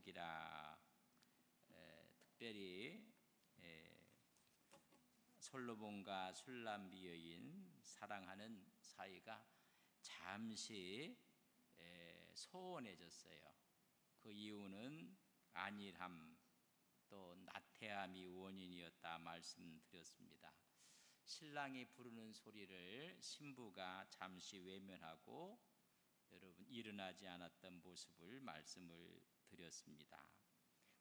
회복이라 특별히 솔로몬과 술람비 여인 사랑하는 사이가 잠시 소원해졌어요. 그 이유는 안일함 또 나태함이 원인이었다 말씀드렸습니다. 신랑이 부르는 소리를 신부가 잠시 외면하고 여러분 일어나지 않았던 모습을 말씀을 드렸습니다.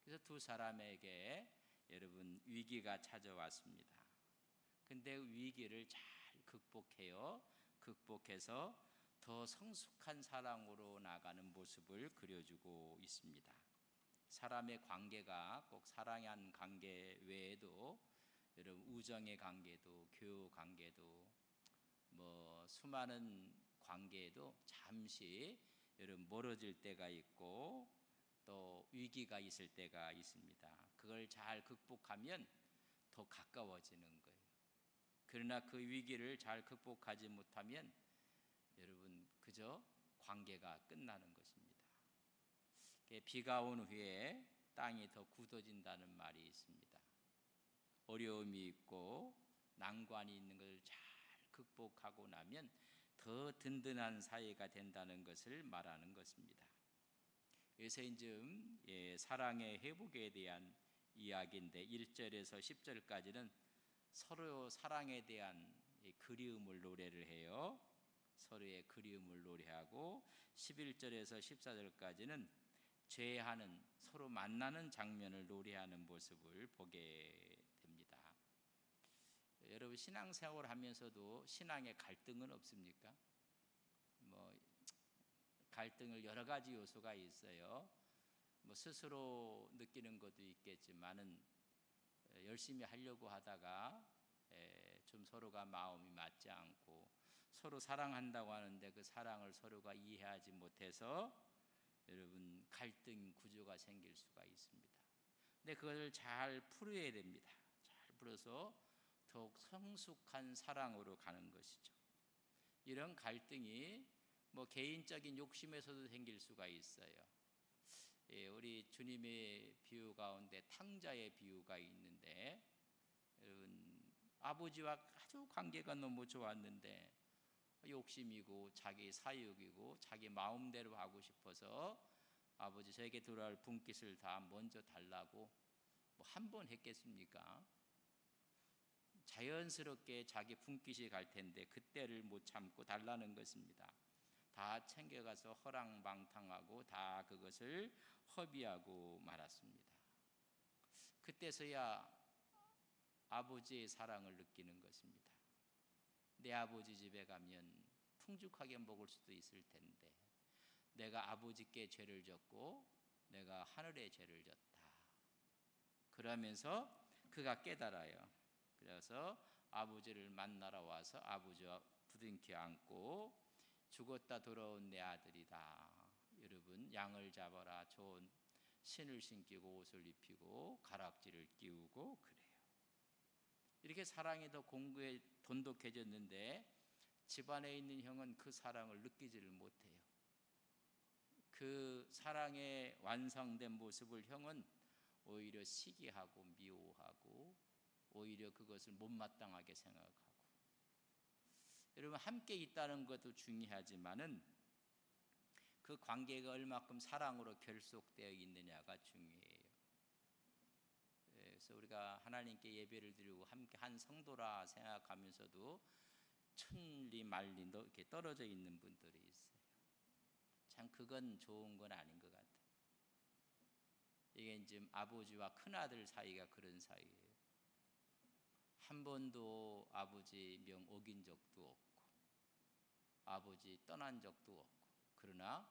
그래서 두 사람에게 여러분 위기가 찾아왔습니다. 근데 위기를 잘 극복해서 더 성숙한 사랑으로 나가는 모습을 그려주고 있습니다. 사람의 관계가 꼭 사랑한 관계 외에도 여러분 우정의 관계도 교우 관계도 수많은 관계에도 잠시 여러분 멀어질 때가 있고 또 위기가 있을 때가 있습니다. 그걸 잘 극복하면 더 가까워지는 거예요. 그러나 그 위기를 잘 극복하지 못하면 여러분 그저 관계가 끝나는 것입니다. 비가 온 후에 땅이 더 굳어진다는 말이 있습니다. 어려움이 있고 난관이 있는 것을 잘 극복하고 나면 더 든든한 사이가 된다는 것을 말하는 것입니다. 그래서 이제 사랑의 회복에 대한 이야기인데 1절에서 10절까지는 서로 사랑에 대한 그리움을 노래를 해요. 서로의 그리움을 노래하고 11절에서 14절까지는 죄하는 서로 만나는 장면을 노래하는 모습을 보게 됩니다. 여러분 신앙생활을 하면서도 신앙의 갈등은 없습니까? 갈등을 여러 가지 요소가 있어요. 스스로 느끼는 것도 있겠지만은 열심히 하려고 하다가 좀 서로가 마음이 맞지 않고 서로 사랑한다고 하는데 그 사랑을 서로가 이해하지 못해서 여러분 갈등 구조가 생길 수가 있습니다. 근데 그걸 잘 풀어야 됩니다. 잘 풀어서 더욱 성숙한 사랑으로 가는 것이죠. 이런 갈등이 개인적인 욕심에서도 생길 수가 있어요. 우리 주님의 비유 가운데 탕자의 비유가 있는데 여러분 아버지와 아주 관계가 너무 좋았는데 욕심이고 자기 사욕이고 자기 마음대로 하고 싶어서 아버지 저에게 돌아올 분깃을 다 먼저 달라고 한 번 했겠습니까? 자연스럽게 자기 분깃이 갈 텐데 그때를 못 참고 달라는 것입니다. 다 챙겨가서 허랑방탕하고 다 그것을 허비하고 말았습니다. 그때서야 아버지의 사랑을 느끼는 것입니다. 내 아버지 집에 가면 풍족하게 먹을 수도 있을 텐데 내가 아버지께 죄를 졌고 내가 하늘에 죄를 졌다. 그러면서 그가 깨달아요. 그래서 아버지를 만나러 와서 아버지와 부둥켜 안고 죽었다 돌아온 내 아들이다. 여러분 양을 잡아라. 좋은 신을 신기고 옷을 입히고 가락지를 끼우고 그래요. 이렇게 사랑이 더 공고해 돈독해졌는데 집안에 있는 형은 그 사랑을 느끼지를 못해요. 그 사랑의 완성된 모습을 형은 오히려 시기하고 미워하고 오히려 그것을 못마땅하게 생각하고 여러분 함께 있다는 것도 중요하지만은 그 관계가 얼마큼 사랑으로 결속되어 있느냐가 중요해요. 그래서 우리가 하나님께 예배를 드리고 함께 한 성도라 생각하면서도 천리 말리 이렇게 떨어져 있는 분들이 있어요. 참 그건 좋은 건 아닌 것 같아요. 이게 지금 아버지와 큰아들 사이가 그런 사이예요. 한 번도 아버지 명 어긴 적도 없고 아버지 떠난 적도 없고 그러나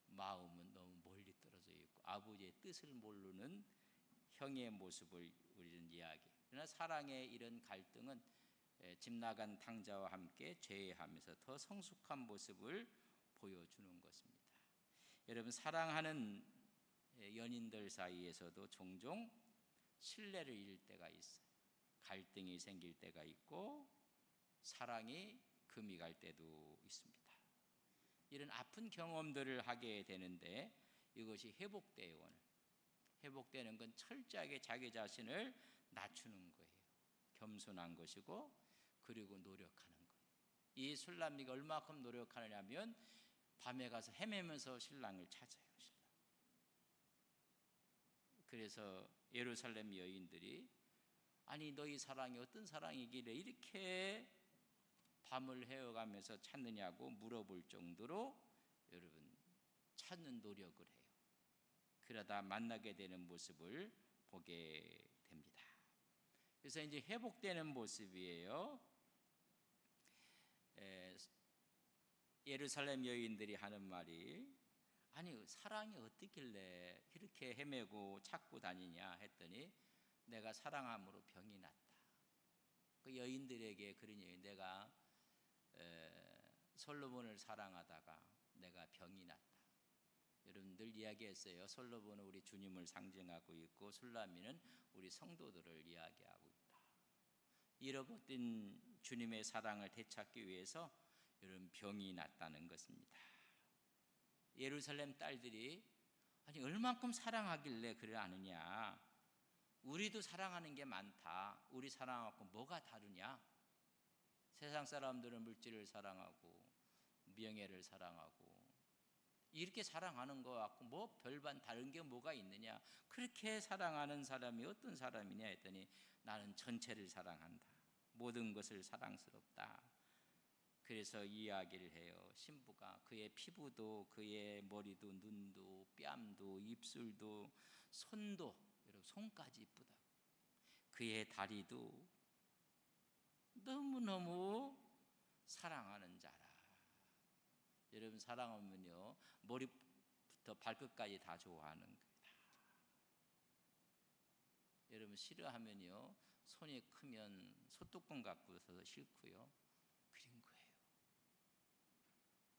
마음은 너무 멀리 떨어져 있고 아버지의 뜻을 모르는 형의 모습을 우리는 이야기해요. 그러나 사랑의 이런 갈등은 집 나간 탕자와 함께 죄하면서 더 성숙한 모습을 보여주는 것입니다. 여러분 사랑하는 연인들 사이에서도 종종 신뢰를 잃을 때가 있어요. 갈등이 생길 때가 있고 사랑이 금이 갈 때도 있습니다. 이런 아픈 경험들을 하게 되는데 이것이 회복돼요. 오늘 회복되는 건 철저하게 자기 자신을 낮추는 거예요. 겸손한 것이고, 그리고 노력하는 거예요. 이 술람미가 얼마큼 노력하느냐면 밤에 가서 헤매면서 신랑을 찾아요. 그래서 예루살렘 여인들이 아니 너희 사랑이 어떤 사랑이길래 이렇게 밤을 헤어가면서 찾느냐고 물어볼 정도로 여러분 찾는 노력을 해요. 그러다 만나게 되는 모습을 보게 됩니다. 그래서 이제 회복되는 모습이에요. 예루살렘 여인들이 하는 말이 아니 사랑이 어떻길래 이렇게 헤매고 찾고 다니냐 했더니 내가 사랑함으로 병이 났다. 그 여인들에게 그런 얘기, 내가 솔로몬을 사랑하다가 내가 병이 났다. 여러분들 이야기했어요. 솔로몬은 우리 주님을 상징하고 있고 술람미는 우리 성도들을 이야기하고 있다. 잃어버린 주님의 사랑을 되찾기 위해서 여러분 병이 났다는 것입니다. 예루살렘 딸들이 아니 얼만큼 사랑하길래 그래 아느냐, 우리도 사랑하는 게 많다, 우리 사랑하고 뭐가 다르냐, 세상 사람들은 물질을 사랑하고 명예를 사랑하고 이렇게 사랑하는 거 갖고 뭐 별반 다른 게 뭐가 있느냐, 그렇게 사랑하는 사람이 어떤 사람이냐 했더니 나는 전체를 사랑한다, 모든 것을 사랑스럽다. 그래서 이야기를 해요. 신부가 그의 피부도 그의 머리도 눈도 뺨도 입술도 손도, 여러분 손까지 이쁘다, 그의 다리도 너무너무 사랑하는 자라. 여러분 사랑하면요 머리부터 발끝까지 다 좋아하는 거다. 여러분 싫어하면요 손이 크면 소뚜껑 갖고서 싫고요 그런 거예요.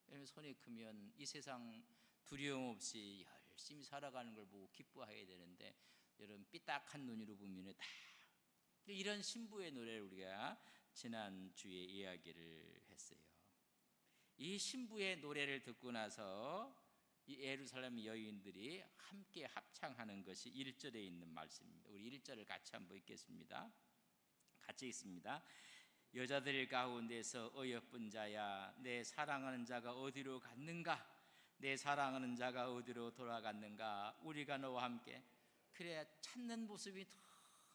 여러분 손이 크면 이 세상 두려움 없이 열심히 살아가는 걸 보고 기뻐해야 되는데 여러분 삐딱한 눈으로 보면 다 이런 신부의 노래를 우리가 지난주에 이야기를 했어요. 이 신부의 노래를 듣고 나서 이 예루살렘 여인들이 함께 합창하는 것이 1절에 있는 말씀입니다. 우리 1절을 같이 한번 읽겠습니다. 같이 읽습니다. 여자들 가운데서 어여쁜 자야, 내 사랑하는 자가 어디로 갔는가? 내 사랑하는 자가 어디로 돌아갔는가? 우리가 너와 함께. 그래야 찾는 모습이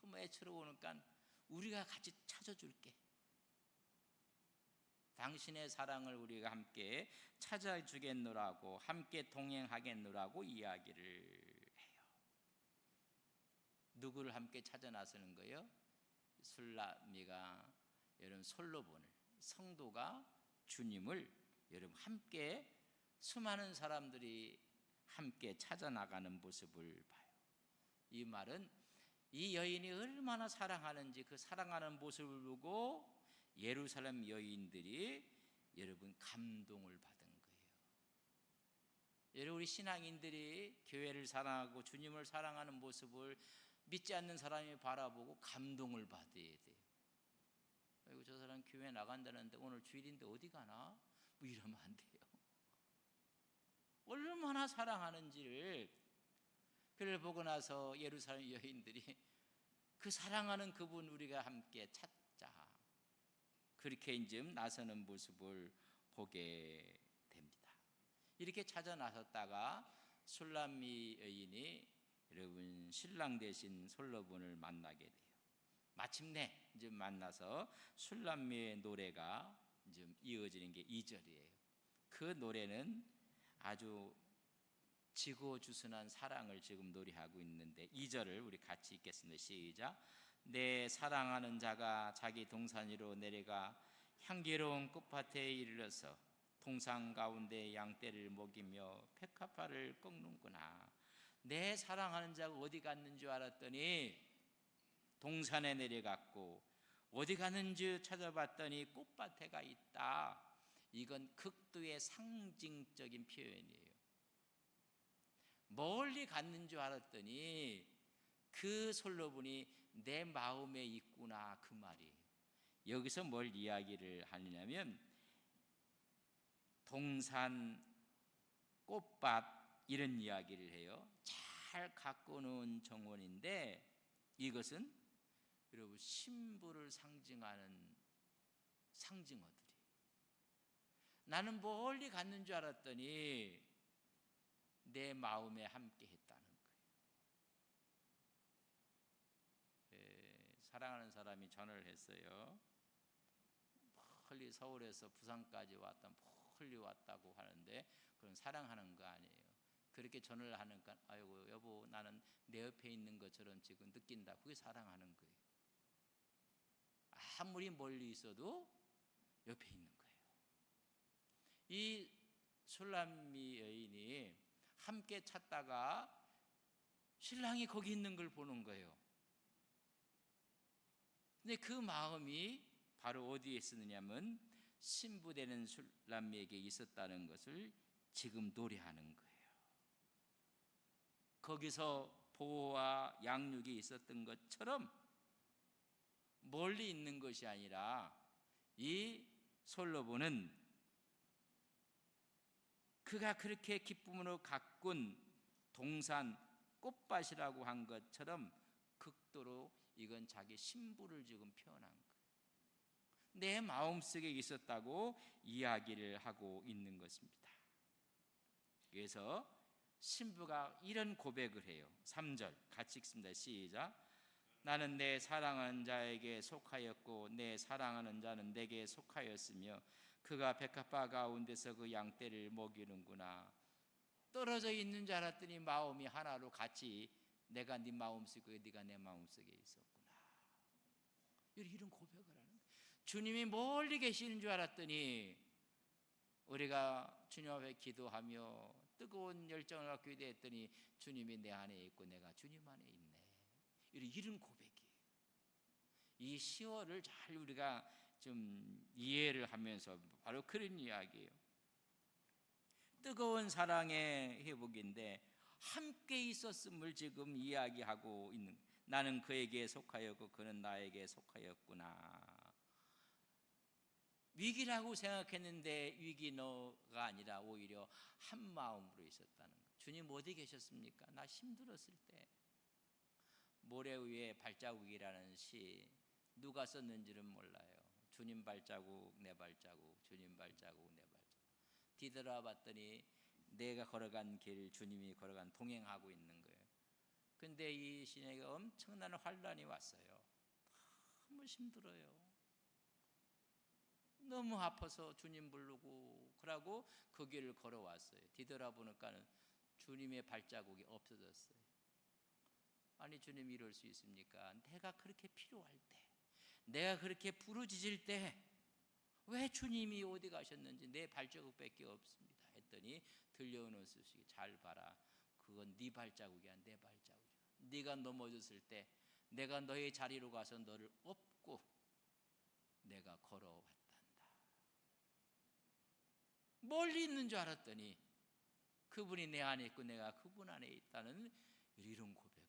너무 애처로우니까 우리가 같이 찾아줄게. 당신의 사랑을 우리가 함께 찾아주겠노라고, 함께 동행하겠노라고 이야기를 해요. 누구를 함께 찾아 나서는 거예요? 술람미가 여러분 솔로몬을, 성도가 주님을 여러분 함께 수많은 사람들이 함께 찾아 나가는 모습을 봐요. 이 말은 이 여인이 얼마나 사랑하는지 그 사랑하는 모습을 보고 예루살렘 여인들이 여러분 감동을 받은 거예요. 여러분 우리 신앙인들이 교회를 사랑하고 주님을 사랑하는 모습을 믿지 않는 사람이 바라보고 감동을 받아야 돼요. 아이고 저 사람 교회 나간다는데 오늘 주일인데 어디 가나? 뭐 이러면 안 돼요. 얼마나 사랑하는지를 그를 보고 나서 예루살렘 여인들이 그 사랑하는 그분 우리가 함께 찾자, 그렇게 이제 나서는 모습을 보게 됩니다. 이렇게 찾아 나섰다가 술람미 여인이 여러분 신랑 대신 솔로몬을 만나게 돼요. 마침내 이제 만나서 술람미의 노래가 이제 이어지는 게 2절이에요. 그 노래는 아주 지고주순한 사랑을 지금 노래하고 있는데 2절을 우리 같이 읽겠습니다. 시작. 내 사랑하는 자가 자기 동산 위로 내려가 향기로운 꽃밭에 이르러서 동산 가운데 양떼를 먹이며 백합화를 꺾는구나. 내 사랑하는 자가 어디 갔는 줄 알았더니 동산에 내려갔고, 어디 갔는지 찾아봤더니 꽃밭에가 있다. 이건 극도의 상징적인 표현이에요. 멀리 갔는 줄 알았더니 그 솔로몬이 내 마음에 있구나, 그 말이에요. 여기서 뭘 이야기를 하느냐면 동산, 꽃밭 이런 이야기를 해요. 잘 가꾸는 정원인데 이것은 여러분 신부를 상징하는 상징어들이. 나는 멀리 갔는 줄 알았더니 내 마음에 함께 했다는 거예요. 사랑하는 사람이 전화를 했어요. 멀리 서울에서 부산까지 왔다, 멀리 왔다고 하는데 그건 사랑하는 거 아니에요. 그렇게 전화를 하니까 아이고 여보 나는 내 옆에 있는 것처럼 지금 느낀다. 그게 사랑하는 거예요. 아무리 멀리 있어도 옆에 있는 거예요. 이 술람미 여인이 함께 찾다가 신랑이 거기 있는 걸 보는 거예요. 근데 그 마음이 바로 어디에 있었느냐면 신부되는 술람미에게 있었다는 것을 지금 노래하는 거예요. 거기서 보호와 양육이 있었던 것처럼 멀리 있는 것이 아니라 이 솔로몬은 그가 그렇게 기쁨으로 가꾼 동산 꽃밭이라고 한 것처럼 극도로 이건 자기 신부를 지금 표현한 거예요. 내 마음속에 있었다고 이야기를 하고 있는 것입니다. 그래서 신부가 이런 고백을 해요. 3절 같이 읽습니다. 시작. 나는 내 사랑하는 자에게 속하였고 내 사랑하는 자는 내게 속하였으며 그가 백합화 가운데서 그 양떼를 먹이는구나. 떨어져 있는 줄 알았더니 마음이 하나로 같이 내가 네 마음속에 네가 내 마음속에 있었구나. 이런 고백을 하는 거예요. 주님이 멀리 계시는 줄 알았더니 우리가 주님 앞에 기도하며 뜨거운 열정을 갖고 기도했더니 주님이 내 안에 있고 내가 주님 안에 있네. 이런 고백이에요. 이 시어를 잘 우리가 좀 이해를 하면서 바로 그런 이야기예요. 뜨거운 사랑의 회복인데 함께 있었음을 지금 이야기하고 있는. 나는 그에게 속하였고 그는 나에게 속하였구나. 위기라고 생각했는데 위기너가 아니라 오히려 한 마음으로 있었다는 거예요. 주님 어디 계셨습니까? 나 힘들었을 때. 모래 위에 발자국이라는 시 누가 썼는지는 몰라요. 주님 발자국 내 발자국, 주님 발자국 내 발자국. 뒤돌아봤더니 내가 걸어간 길 주님이 걸어간 동행하고 있는 거예요. 근데 이 시내에 엄청난 환란이 왔어요. 너무 힘들어요. 너무 아파서 주님 부르고 그러고 그 길을 걸어왔어요. 뒤돌아보니까는 주님의 발자국이 없어졌어요. 아니 주님 이럴 수 있습니까? 내가 그렇게 필요할 때, 내가 그렇게 부르짖을 때 왜 주님이 어디 가셨는지 내 발자국밖에 없습니다 했더니 들려오는 소식이 잘 봐라. 그건 네 발자국이야 내 발자국이야. 네가 넘어졌을 때 내가 너의 자리로 가서 너를 업고 내가 걸어왔단다. 멀리 있는 줄 알았더니 그분이 내 안에 있고 내가 그분 안에 있다는 이런 고백을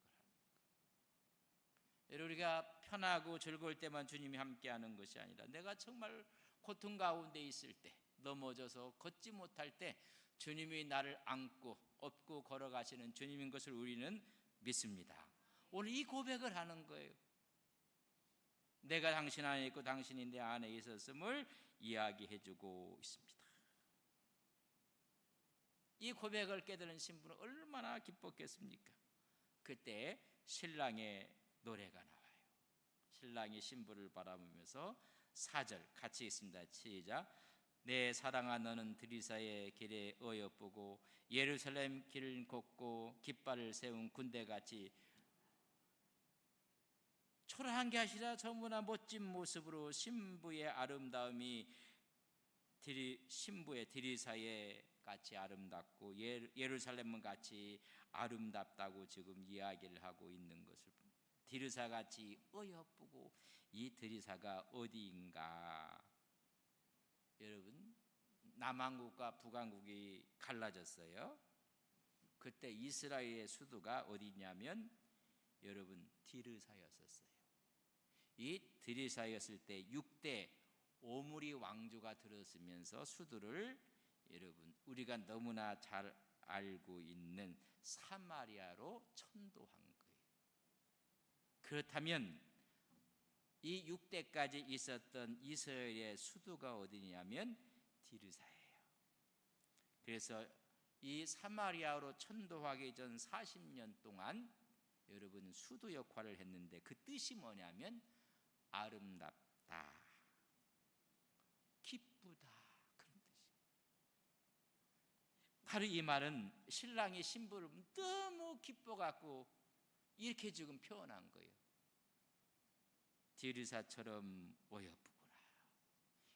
합니다. 우리가 편하고 즐거울 때만 주님이 함께하는 것이 아니라 내가 정말 고통 가운데 있을 때, 넘어져서 걷지 못할 때 주님이 나를 안고 업고 걸어가시는 주님인 것을 우리는 믿습니다. 오늘 이 고백을 하는 거예요. 내가 당신 안에 있고 당신이 내 안에 있었음을 이야기해주고 있습니다. 이 고백을 깨달은 신부는 얼마나 기뻤겠습니까? 그때 신랑의 노래가 나와요. 신랑이 신부를 바라보면서 4절 같이 읽습니다. 시작. 내 사랑아 너는 드리사의 길에 어여쁘고 예루살렘 길을 걷고 깃발을 세운 군대같이 초라한 게 아니라 너무나 멋진 모습으로 신부의 아름다움이 신부의 드리사의 같이 아름답고 예루살렘은 같이 아름답다고 지금 이야기를 하고 있는 것을 봅니다. 드리사같이 어여쁘고 이 드리사가 어디인가? 여러분 남한국과 북한국이 갈라졌어요. 그때 이스라엘의 수도가 어디냐면 여러분 드리사였었어요. 이 드리사였을 때 6대 오므리 왕조가 들어서면서 수도를 여러분 우리가 너무나 잘 알고 있는 사마리아로 천도한 거예요. 그렇다면 이 6대까지 있었던 이스라엘의 수도가 어디냐면 디르사예요. 그래서 이 사마리아로 천도하기 전 40년 동안 여러분 수도 역할을 했는데 그 뜻이 뭐냐면 아름답다, 기쁘다, 그런 뜻이에요. 바로 이 말은 신랑이 신부를 너무 기뻐갖고 이렇게 지금 표현한 거예요. 디르사처럼 어여쁘구나.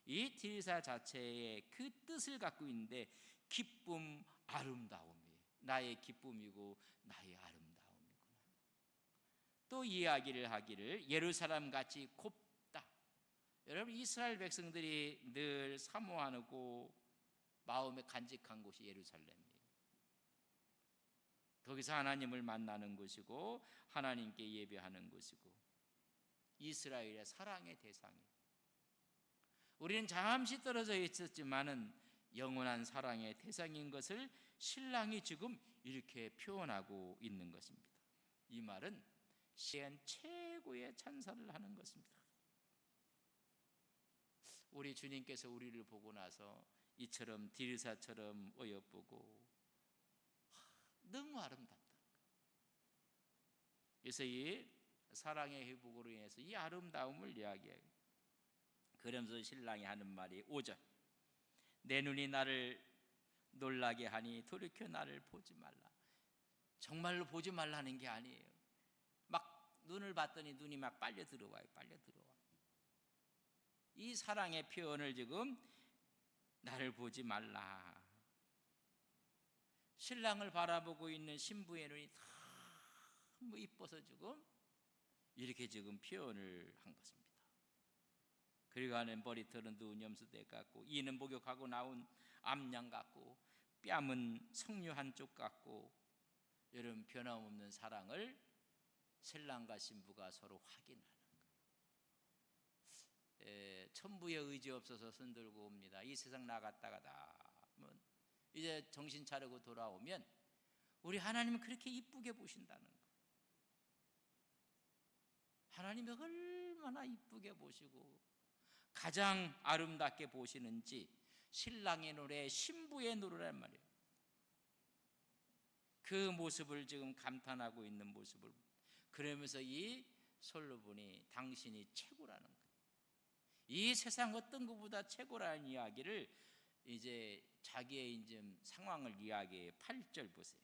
이 디르사 자체의 그 뜻을 갖고 있는데 기쁨, 아름다움이 나의 기쁨이고 나의 아름다움이구나. 또 이야기를 하기를 예루살렘 같이 곱다. 여러분 이스라엘 백성들이 늘 사모하고 마음에 간직한 곳이 예루살렘이에요. 거기서 하나님을 만나는 곳이고 하나님께 예배하는 곳이고 이스라엘의 사랑의 대상이에요. 우리는 잠시 떨어져 있었지만은 영원한 사랑의 대상인 것을 신랑이 지금 이렇게 표현하고 있는 것입니다. 이 말은 시엔 최고의 찬사를 하는 것입니다. 우리 주님께서 우리를 보고 나서 이처럼 디르사처럼 어여쁘고 너무 아름답다. 그래서 이 사랑의 회복으로 인해서 이 아름다움을 이야기해요. 그러면서 신랑이 하는 말이 5절, 내 눈이 나를 놀라게 하니 돌이켜 나를 보지 말라. 정말로 보지 말라는 게 아니에요. 막 눈을 봤더니 눈이 막 빨려 들어와요. 빨려 들어와. 이 사랑의 표현을 지금 나를 보지 말라. 신랑을 바라보고 있는 신부의 눈이 너무 이뻐서 지금 이렇게 지금 표현을 한 것입니다. 그리고 하는 머리털은 누운 염소대 같고 이는 목욕하고 나온 암양 같고 뺨은 석류 한쪽 같고, 여러분 변함없는 사랑을 신랑과 신부가 서로 확인하는 거예요. 천부의 의지 없어서 손 들고 옵니다. 이 세상 나갔다가 다 이제 정신 차리고 돌아오면 우리 하나님은 그렇게 이쁘게 보신다는 거예요. 하나님이 얼마나 이쁘게 보시고 가장 아름답게 보시는지 신랑의 노래, 신부의 노래란 말이에요. 그 모습을 지금 감탄하고 있는 모습을, 그러면서 이 솔로몬이 당신이 최고라는 거예요. 이 세상 어떤 것보다 최고라는 이야기를 이제 자기의 이제 상황을 이야기해. 8절 보세요.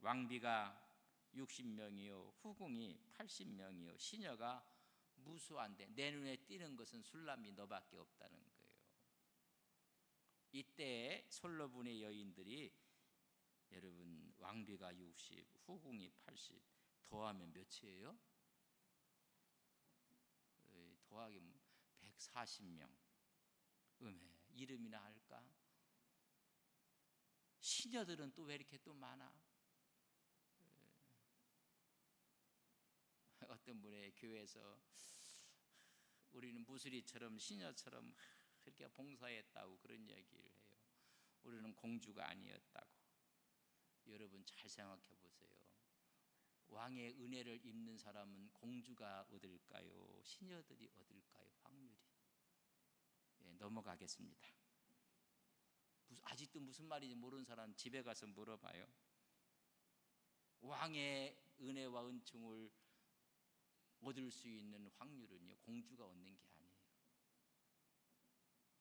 왕비가 60명이요 후궁이 80명이요 시녀가 무수한데 내 눈에 띄는 것은 술람이 너밖에 없다는 거예요. 이때 솔로몬의 여인들이 여러분 왕비가 60 후궁이 80 더하면 몇이에요? 더하기 140명. 이름이나 할까? 시녀들은 또 왜 이렇게 또 많아? 어떤 분의 교회에서 우리는 무수리처럼 시녀처럼 그렇게 봉사했다고 그런 얘기를 해요. 우리는 공주가 아니었다고. 여러분 잘 생각해 보세요. 왕의 은혜를 입는 사람은 공주가 얻을까요? 시녀들이 얻을까요? 확률이. 넘어가겠습니다. 아직도 무슨 말인지 모르는 사람 집에 가서 물어봐요. 왕의 은혜와 은총을 얻을 수 있는 확률은요, 공주가 얻는 게 아니에요.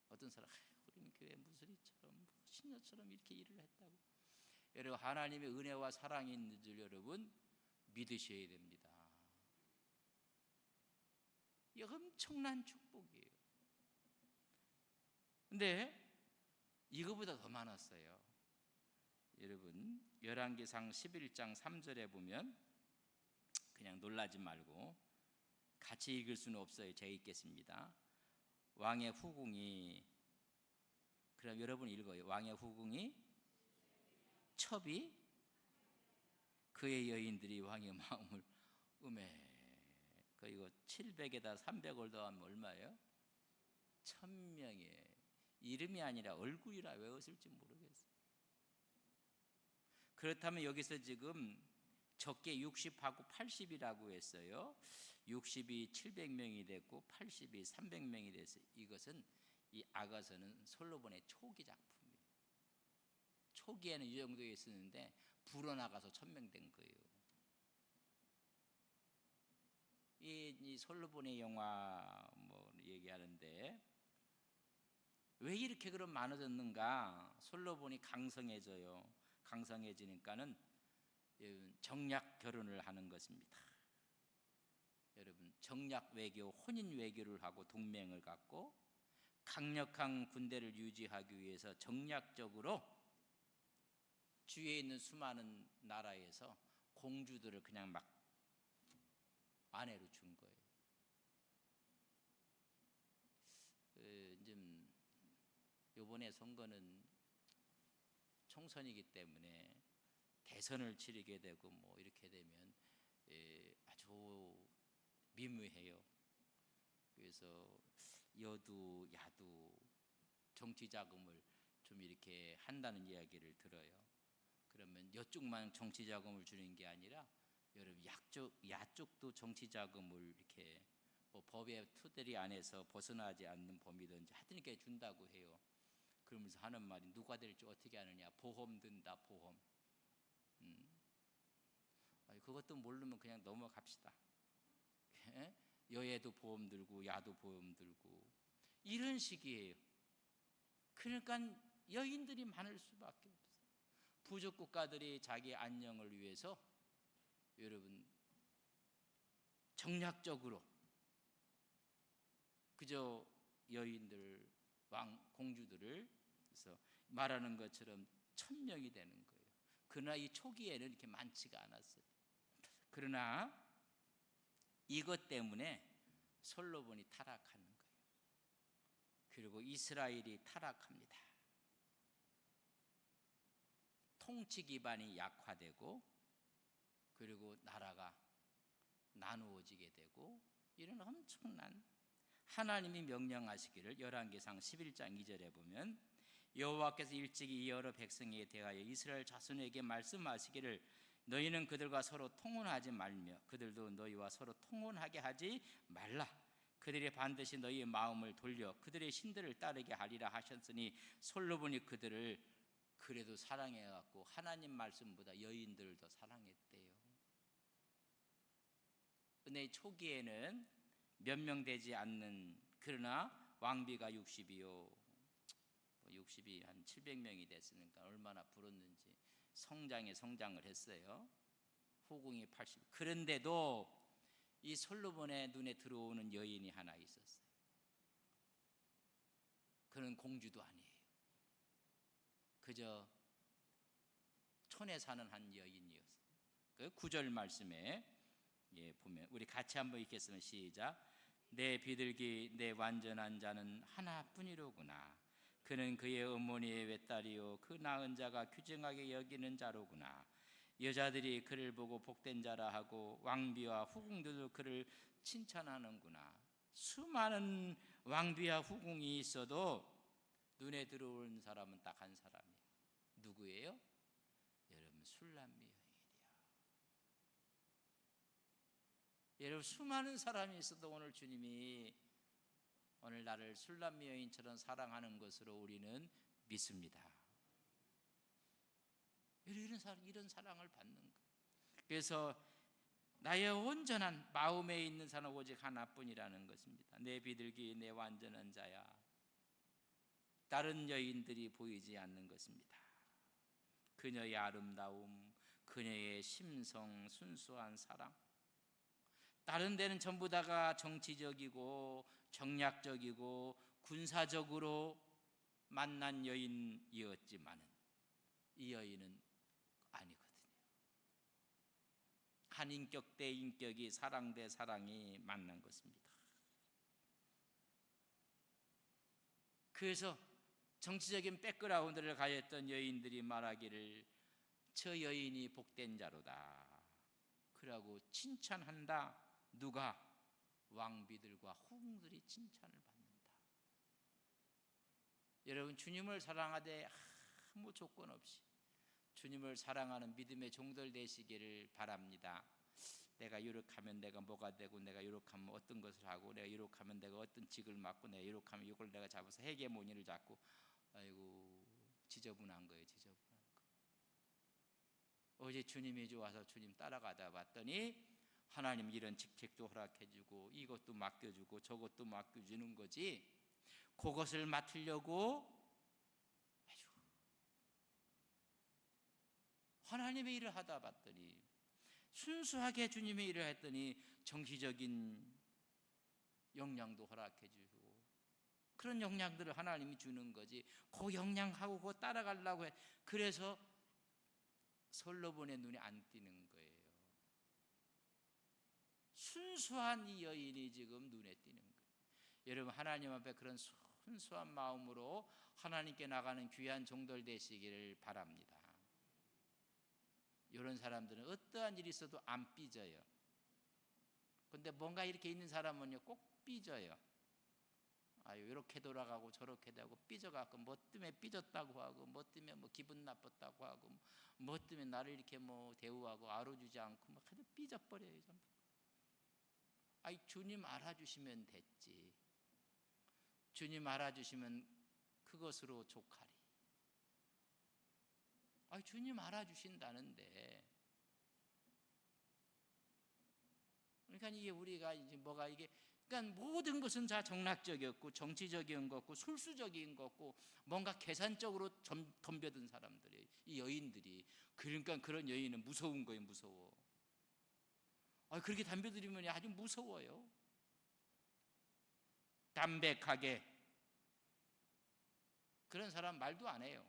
어떤 사람, 우리는 교회 무수리처럼 신녀처럼 이렇게 일을 했다고. 여러분 하나님의 은혜와 사랑이 있는 줄 여러분 믿으셔야 됩니다. 이 엄청난 축복이에요. 근데 이거보다 더 많았어요. 여러분 열왕기상 11장 3절에 보면 그냥 놀라지 말고 같이 읽을 수는 없어요. 제가 읽겠습니다. 왕의 후궁이, 그럼 여러분 읽어요. 왕의 후궁이 첩이 그의 여인들이 왕의 마음을 이거 700에다 300을 더하면 얼마예요? 1000명이에요. 이름이 아니라 얼굴이라 외웠을지 모르겠어요. 그렇다면 여기서 지금 적게 60하고 80이라고 했어요. 60이 700명이 됐고 80이 300명이 됐어요. 이것은 이 아가서는 솔로몬의 초기 작품이에요. 초기에는 이 정도에 있었는데 불어나가서 1000명 된 거예요. 이 솔로몬의 영화 뭐 얘기하는데 왜 이렇게 그럼 많아졌는가? 솔로몬이 강성해져요. 강성해지니까는 정략 결혼을 하는 것입니다. 여러분, 정략 외교, 혼인 외교를 하고 동맹을 갖고 강력한 군대를 유지하기 위해서 정략적으로 주위에 있는 수많은 나라에서 공주들을 그냥 막 아내로 준 거예요. 이번에 선거는 총선이기 때문에 대선을 치르게 되고 뭐 이렇게 되면 아주 미묘해요. 그래서 여도 야도 정치 자금을 좀 이렇게 한다는 이야기를 들어요. 그러면 여쪽만 정치 자금을 주는 게 아니라 여러분 야쪽도 정치 자금을 이렇게 뭐 법의 투대리 안에서 벗어나지 않는 범위든지 하여튼 이렇게 준다고 해요. 그러면서 하는 말이 누가 될지 어떻게 하느냐, 보험 든다, 보험. 그것도 모르면 그냥 넘어갑시다. 여애도 보험 들고 야도 보험 들고 이런 식이에요. 그러니까 여인들이 많을 수밖에 없어요. 부족 국가들이 자기 안녕을 위해서 여러분 정략적으로 그저 여인들, 공주들을 그래서 말하는 것처럼 1000명이 되는 거예요. 그러나 이 초기에는 이렇게 많지가 않았어요. 그러나 이것 때문에 솔로몬이 타락하는 거예요. 그리고 이스라엘이 타락합니다. 통치 기반이 약화되고 그리고 나라가 나누어지게 되고 이런 엄청난 하나님이 명령하시기를 열왕기상 11장 2절에 보면 여호와께서 일찍이 여러 백성에 대하여 이스라엘 자손에게 말씀하시기를 너희는 그들과 서로 통혼하지 말며 그들도 너희와 서로 통혼하게 하지 말라. 그들이 반드시 너희의 마음을 돌려 그들의 신들을 따르게 하리라 하셨으니 솔로몬이 그들을 그래도 사랑해갖고 하나님 말씀보다 여인들을 더 사랑했대요. 은혜 초기에는 몇 명 되지 않는 그러나 왕비가 60이요. 60이 한 700명이 됐으니까 얼마나 불었는지 성장을 했어요. 후궁이 80. 그런데도 이 솔로몬의 눈에 들어오는 여인이 하나 있었어요. 그는 공주도 아니에요. 그저 촌에 사는 한 여인이었어요. 그 9절 말씀에 보면 우리 같이 한번 읽겠습니다. 시작. 내 비둘기 내 완전한 자는 하나뿐이로구나. 그는 그의 어머니의 외딸이요 그 낳은 자가 귀중하게 여기는 자로구나. 여자들이 그를 보고 복된 자라 하고 왕비와 후궁들도 그를 칭찬하는구나. 수많은 왕비와 후궁이 있어도 눈에 들어오는 사람은 딱 한 사람이에요. 누구예요? 여러분 술람미 여인이야. 여러분 수많은 사람이 있어도 오늘 주님이 오늘 나를 술람미 여인처럼 사랑하는 것으로 우리는 믿습니다. 이런 사랑을 받는 것. 그래서 나의 온전한 마음에 있는 사람은 오직 하나뿐이라는 것입니다. 내 비둘기 내 완전한 자야. 다른 여인들이 보이지 않는 것입니다. 그녀의 아름다움, 그녀의 심성, 순수한 사랑. 다른 데는 전부 다가 정치적이고 정략적이고 군사적으로 만난 여인이었지만은 이 여인은 아니거든요. 한 인격 대 인격이 사랑 대 사랑이 만난 것입니다. 그래서 정치적인 백그라운드를 가졌던 여인들이 말하기를 저 여인이 복된 자로다. 그러고 칭찬한다. 누가? 왕비들과 후궁들이 칭찬을 받는다. 여러분 주님을 사랑하되 아무 조건 없이 주님을 사랑하는 믿음의 종들 되시기를 바랍니다. 내가 유력하면 내가 뭐가 되고, 내가 유력하면 어떤 것을 하고, 내가 유력하면 내가 어떤 직을 맡고, 내가 유력하면 이걸 내가 잡아서 헤게모니를 잡고, 아이고 지저분한 거예요. 지저분한 거. 어제 주님이 좋아서 주님 따라가다 봤더니 하나님 이런 직책도 허락해주고 이것도 맡겨주고 저것도 맡겨주는 거지, 그것을 맡으려고 아주 하나님의 일을 하다 봤더니, 순수하게 주님의 일을 했더니 정치적인 역량도 허락해주고, 그런 역량들을 하나님이 주는 거지, 그 역량하고 그거 따라가려고 해. 그래서 솔로몬의 눈에 안 띄는 거예요. 순수한 이 여인이 지금 눈에 띄는 거예요. 여러분, 하나님 앞에 그런 순수한 마음으로 하나님께 나가는 귀한 종들 되시기를 바랍니다. 이런 사람들은 어떠한 일이 있어도 안 삐져요. 근데 뭔가 이렇게 있는 사람은요 꼭 삐져요. 아유, 이렇게 돌아가고 저렇게 되고 삐져갖고 뭐 때문에 삐졌다고 하고, 뭐 때문에 뭐 기분 나빴다고 하고, 뭐 때문에 나를 이렇게 뭐 대우하고 아로주지 않고 막 그냥 삐져버려요 전부. 아이, 주님 알아주시면 됐지. 주님 알아주시면 그것으로 족하리. 아이, 주님 알아주신다는데. 그러니까 이게 우리가 이제 뭐가 이게, 그러니까 모든 것은 다 정략적이었고 정치적인 것고 술수적인 것고 뭔가 계산적으로 덤벼든 사람들이, 이 여인들이. 그러니까 그런 여인은 무서운 거예요. 무서워. 그렇게 덤벼들이면 아주 무서워요. 담백하게 그런 사람 말도 안 해요.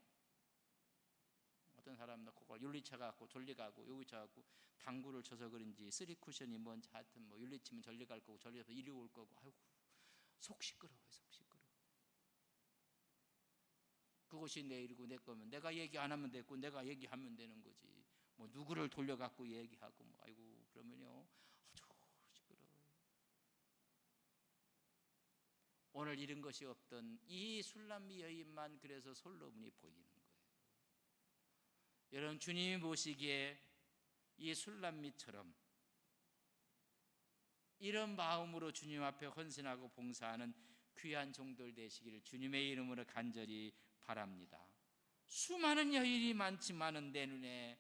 어떤 사람도 그걸 윤리차 갖고 졸리 가고, 여기 차 갖고 당구를 쳐서 그런지 쓰리 쿠션이 뭔지 하여튼 뭐 윤리 치면 절리 갈 거고 절리 가서 이리 올 거고, 아이고 속 시끄러워요. 속 시끄러워. 그것이 내 일이고 내 거면 내가 얘기 안 하면 됐고 내가 얘기하면 되는 거지, 뭐 누구를 돌려 갖고 얘기하고 뭐, 아이고 그러면요 아주 시끄러워요. 오늘 이런 것이 없던 이 술람미 여인만 그래서 솔로몬이 보이는 거예요. 여러분, 주님이 보시기에 이 술람미처럼 이런 마음으로 주님 앞에 헌신하고 봉사하는 귀한 종들 되시기를 주님의 이름으로 간절히 바랍니다. 수많은 여인이 많지만은 내 눈에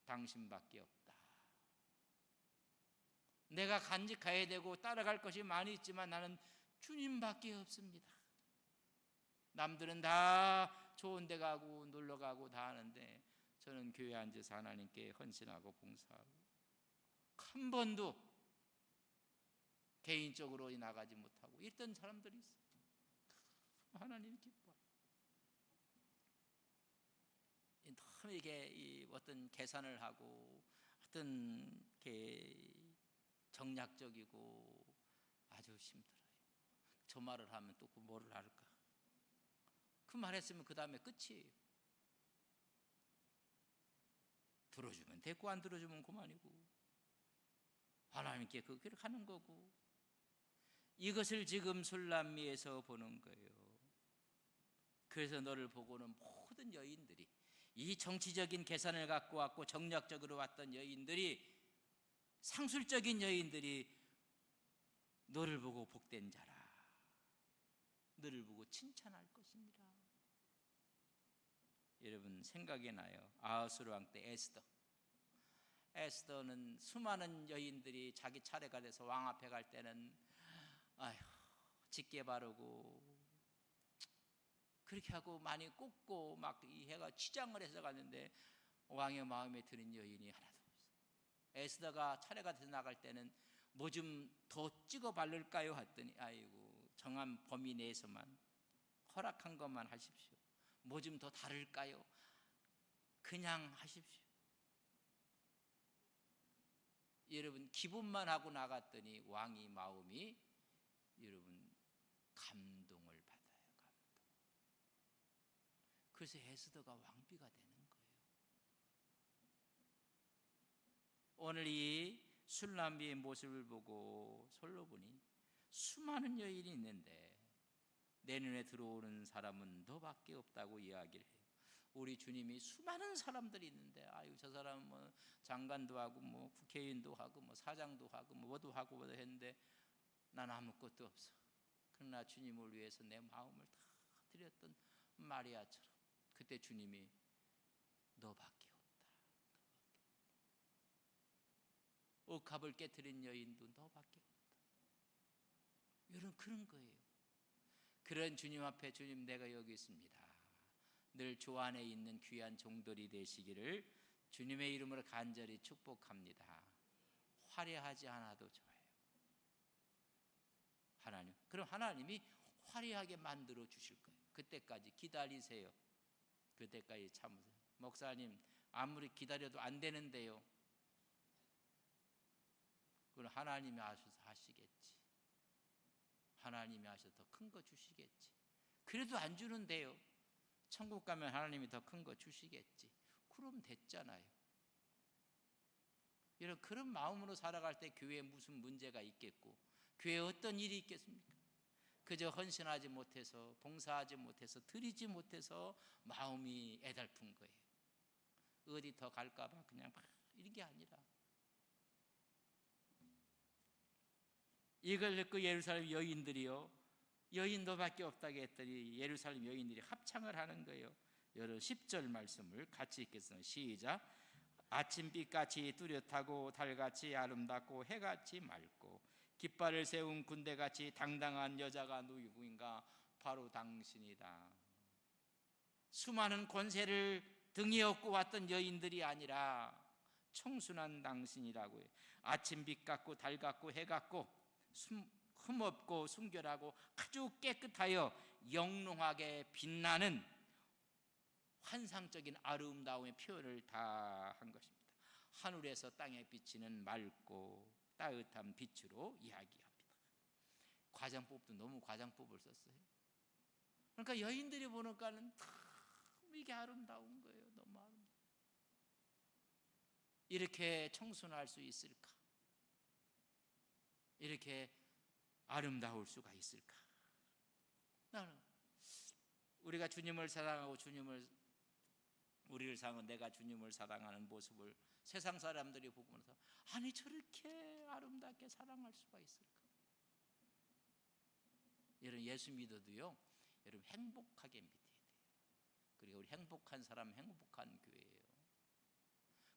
당신밖에 없다. 내가 간직해야 되고 따라갈 것이 많이 있지만 나는 주님밖에 없습니다. 남들은 다 좋은 데 가고 놀러 가고 다 하는데 저는 교회에 앉아서 하나님께 헌신하고 봉사하고 한 번도 개인적으로 나가지 못하고 이랬던 사람들이 있어요. 하나님 기뻐요. 너무 이게 어떤 계산을 하고 어떤 정략적이고 아주 힘들어요. 저 말을 하면 또 그 뭐를 할까? 그 말했으면 그 다음에 끝이에요. 들어주면 됐고 안 들어주면 그만이고, 하나님께 그렇게 하는 거고. 이것을 지금 술람미에서 보는 거예요. 그래서 너를 보고는 모든 여인들이, 이 정치적인 계산을 갖고 왔고 정략적으로 왔던 여인들이, 상술적인 여인들이 너를 보고 복된 자라, 너를 보고 칭찬할 것입니다. 여러분, 생각이 나요. 아하수르 왕 때 에스더는 수많은 여인들이 자기 차례가 돼서 왕 앞에 갈 때는 아휴 짙게 바르고 그렇게 하고 많이 꽂고 막 이 해가 치장을 해서 갔는데 왕의 마음에 드는 여인이 하나도 없어요. 에스더가 차례가 돼서 나갈 때는 뭐 좀 더 찍어 바를까요? 했더니 아이고 정한 범위 내에서만 허락한 것만 하십시오. 뭐 좀 더 다를까요? 그냥 하십시오. 여러분, 기분만 하고 나갔더니 왕이 마음이 여러분 감동을 받아요. 감동. 그래서 에스더가 왕비가 되는 거예요. 오늘 이 술람비의 모습을 보고 솔로몬이 수많은 여인이 있는데 내 눈에 들어오는 사람은 너밖에 없다고 이야기를 해요. 우리 주님이 수많은 사람들이 있는데, 아유 저 사람은 뭐 장관도 하고 뭐 국회의원도 하고 뭐 사장도 하고 뭐도 하고 뭐도 했는데 난 아무것도 없어. 그러나 주님을 위해서 내 마음을 다 드렸던 마리아처럼 그때 주님이 너밖에 없다. 억합을 깨트린 여인도 너밖에 없다. 여러분, 그런 거예요. 그런 주님 앞에, 주님 내가 여기 있습니다. 늘 주 안에 있는 귀한 종들이 되시기를 주님의 이름으로 간절히 축복합니다. 화려하지 않아도 좋아요. 하나님, 그럼 하나님이 화려하게 만들어 주실 거예요. 그때까지 기다리세요. 그때까지 참으세요. 목사님, 아무리 기다려도 안 되는데요. 그건 하나님이 하셔서 하시겠지. 하나님이 하셔서 더 큰 거 주시겠지. 그래도 안 주는데요. 천국 가면 하나님이 더 큰 거 주시겠지. 그럼 됐잖아요. 여러분, 그런 마음으로 살아갈 때 교회에 무슨 문제가 있겠고, 교회에 어떤 일이 있겠습니까? 그저 헌신하지 못해서, 봉사하지 못해서, 드리지 못해서 마음이 애달픈 거예요. 어디 더 갈까 봐 그냥 막 이런 게 아니라, 이걸 듣고 예루살렘 여인들이요, 여인 너밖에 없다고 했더니 예루살렘 여인들이 합창을 하는 거예요. 여러분 10절 말씀을 같이 읽겠습니다. 시작. 아침빛같이 뚜렷하고 달같이 아름답고 해같이 맑고 깃발을 세운 군대같이 당당한 여자가 누구인가? 바로 당신이다. 수많은 권세를 등에 업고 왔던 여인들이 아니라 청순한 당신이라고 해요. 아침빛 같고 달 같고 해 같고 흠없고 순결하고 아주 깨끗하여 영롱하게 빛나는 환상적인 아름다움의 표현을 다 한 것입니다. 하늘에서 땅에 비치는 맑고 따뜻한 빛으로 이야기합니다. 과장법도 너무 과장법을 썼어요. 그러니까 여인들이 보니까는 참 이게 아름다운 거예요. 너무 아름다워. 이렇게 청순할 수 있을까? 이렇게 아름다울 수가 있을까? 나는 우리가 주님을 사랑하고 우리를 사랑하고 내가 주님을 사랑하는 모습을 세상 사람들이 보면서, 아니 저렇게 아름답게 사랑할 수가 있을까? 여러분, 예수 믿어도요, 여러분 행복하게 믿어야 돼요. 그리고 우리 행복한 사람, 행복한 교회예요.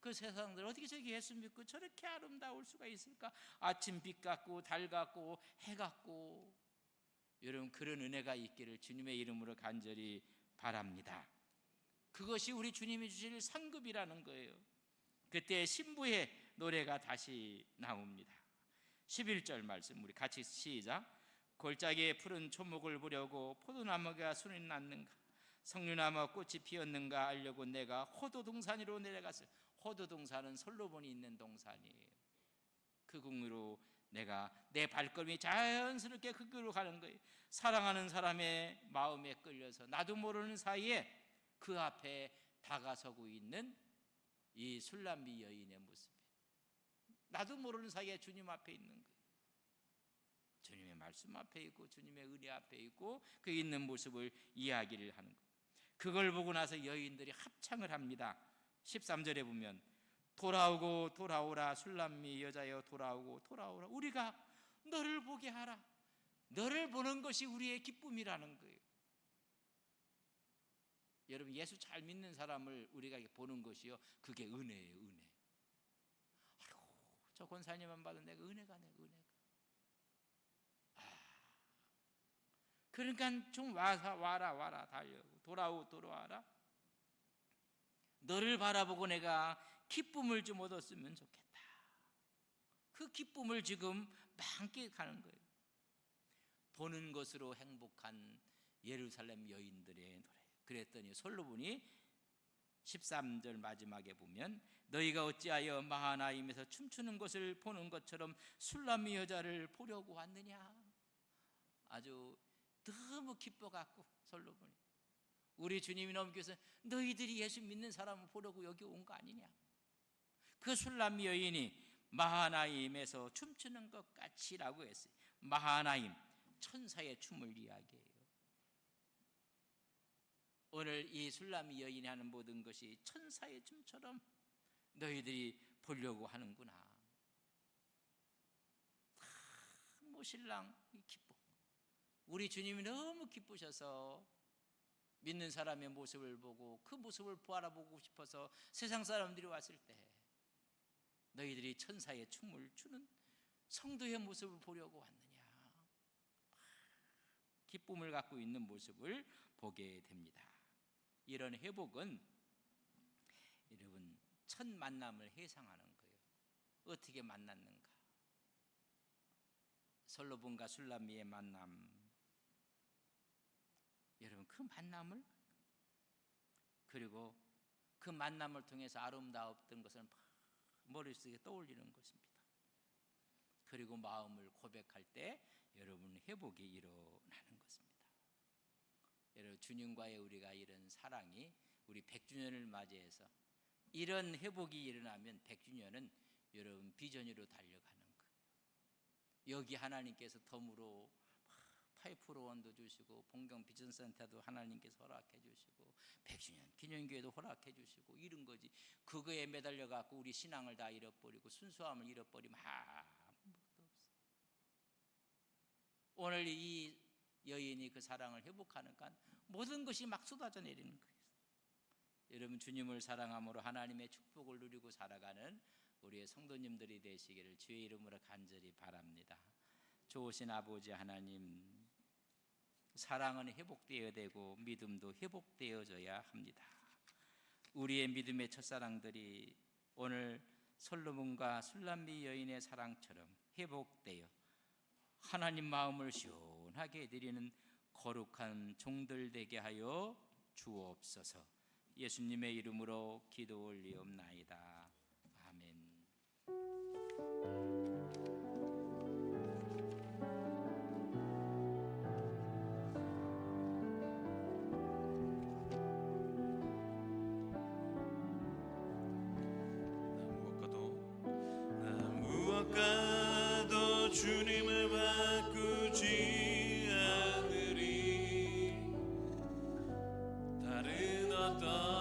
그 세상들 어떻게 저기 예수 믿고 저렇게 아름다울 수가 있을까? 아침빛 같고 달 같고 해 같고. 여러분, 그런 은혜가 있기를 주님의 이름으로 간절히 바랍니다. 그것이 우리 주님이 주실 상급이라는 거예요. 그때 신부의 노래가 다시 나옵니다. 11절 말씀 우리 같이 시작. 골짜기에 푸른 초목을 보려고 포도나무가 순이 났는가, 석류나무 꽃이 피었는가 알려고 내가 호도동산으로 내려갔어요. 호도동산은 솔로몬이 있는 동산이에요. 그 궁으로 내가 내 발걸음이 자연스럽게 그 길로 가는 거예요. 사랑하는 사람의 마음에 끌려서 나도 모르는 사이에 그 앞에 다가서고 있는 이 술람비 여인의 모습이, 나도 모르는 사이에 주님 앞에 있는 거예요. 주님의 말씀 앞에 있고 주님의 은혜 앞에 있고 그 있는 모습을 이야기를 하는 거예요. 그걸 보고 나서 여인들이 합창을 합니다. 13절에 보면 돌아오고 돌아오라 술람미 여자여 돌아오고 돌아오라, 우리가 너를 보게 하라. 너를 보는 것이 우리의 기쁨이라는 거예요. 여러분, 예수 잘 믿는 사람을 우리가 보는 것이요, 그게 은혜예요. 은혜. 아이고 저 권사님만 봐도 내가 은혜가. 그러니까 좀 와라 달려 돌아와라. 너를 바라보고 내가 기쁨을 좀 얻었으면 좋겠다. 그 기쁨을 지금 만끽하는 거예요. 보는 것으로 행복한 예루살렘 여인들의 노래. 그랬더니 솔로몬이 13절 마지막에 보면 너희가 어찌하여 마하나임에서 춤추는 것을 보는 것처럼 술람미 여자를 보려고 왔느냐. 아주 너무 기뻐갖고 솔로몬이, 우리 주님이 넘겨서 너희들이 예수 믿는 사람을 보려고 여기 온 거 아니냐. 그 술람미 여인이 마하나임에서 춤추는 것 같이라고 했어요. 마하나임, 천사의 춤을 이야기해요. 오늘 이 술람이 여인이 하는 모든 것이 천사의 춤처럼 너희들이 보려고 하는구나. 신랑 기뻐. 우리 주님이 너무 기쁘셔서 믿는 사람의 모습을 보고 그 모습을 바라보고 싶어서 세상 사람들이 왔을 때 너희들이 천사의 춤을 추는 성도의 모습을 보려고 왔느냐. 기쁨을 갖고 있는 모습을 보게 됩니다. 이런 회복은 여러분 첫 만남을 회상하는 거예요. 어떻게 만났는가? 솔로몬과 술람미의 만남, 여러분 그 만남을, 그리고 그 만남을 통해서 아름다웠던 것을 머릿속에 떠올리는 것입니다. 그리고 마음을 고백할 때 여러분 회복이 일어나는 것입니다. 여러분 주님과의 우리가 이런 사랑이 우리 100주년을 맞이해서 이런 회복이 일어나면 100주년은 여러분 비전으로 달려가는 거예요. 여기 하나님께서 덤으로 파이프로 원도 주시고 봉경 비전센터도 하나님께서 허락해 주시고 100주년 기념교회도 허락해 주시고 이런 거지. 그거에 매달려 갖고 우리 신앙을 다 잃어버리고 순수함을 잃어버리면 아무것도 없어. 오늘 이 여인이 그 사랑을 회복하니까 모든 것이 막 쏟아져 내리는 거예요. 여러분 주님을 사랑함으로 하나님의 축복을 누리고 살아가는 우리의 성도님들이 되시기를 주의 이름으로 간절히 바랍니다. 좋으신 아버지 하나님, 사랑은 회복되어야 되고 믿음도 회복되어져야 합니다. 우리의 믿음의 첫사랑들이 오늘 솔로몬과 술람미 여인의 사랑처럼 회복되어 하나님 마음을 시원하게 해드리는 거룩한 종들 되게 하여 주옵소서. 예수님의 이름으로 기도 올리옵나이다. 아멘. 무엇과도 주님을 바꾸지 않으리. 다른 어떤